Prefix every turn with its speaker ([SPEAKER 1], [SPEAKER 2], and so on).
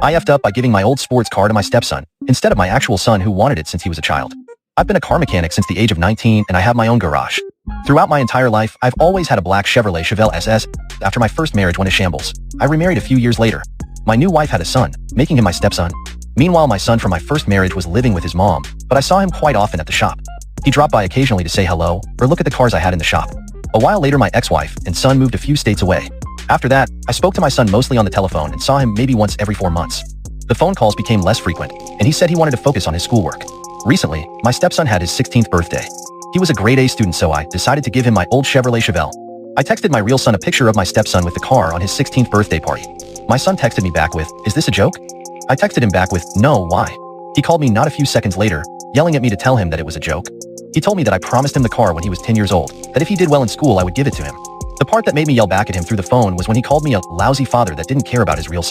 [SPEAKER 1] I effed up by giving my old sports car to my stepson, instead of my actual son who wanted it since he was a child. I've been a car mechanic since the age of 19 and I have my own garage. Throughout my entire life, I've always had a black Chevrolet Chevelle SS. After my first marriage went to shambles, I remarried a few years later. My new wife had a son, making him my stepson. Meanwhile, my son from my first marriage was living with his mom, but I saw him quite often at the shop. He dropped by occasionally to say hello or look at the cars I had in the shop. A while later, my ex-wife and son moved a few states away. After that, I spoke to my son mostly on the telephone and saw him maybe once every 4 months. The phone calls became less frequent, and he said he wanted to focus on his schoolwork. Recently, my stepson had his 16th birthday. He was a grade A student, so I decided to give him my old Chevrolet Chevelle. I texted my real son a picture of my stepson with the car on his 16th birthday party. My son texted me back with, "Is this a joke?" I texted him back with, "No, why?" He called me not a few seconds later, yelling at me to tell him that it was a joke. He told me that I promised him the car when he was 10 years old, that if he did well in school I would give it to him. The part that made me yell back at him through the phone was when he called me a lousy father that didn't care about his real son.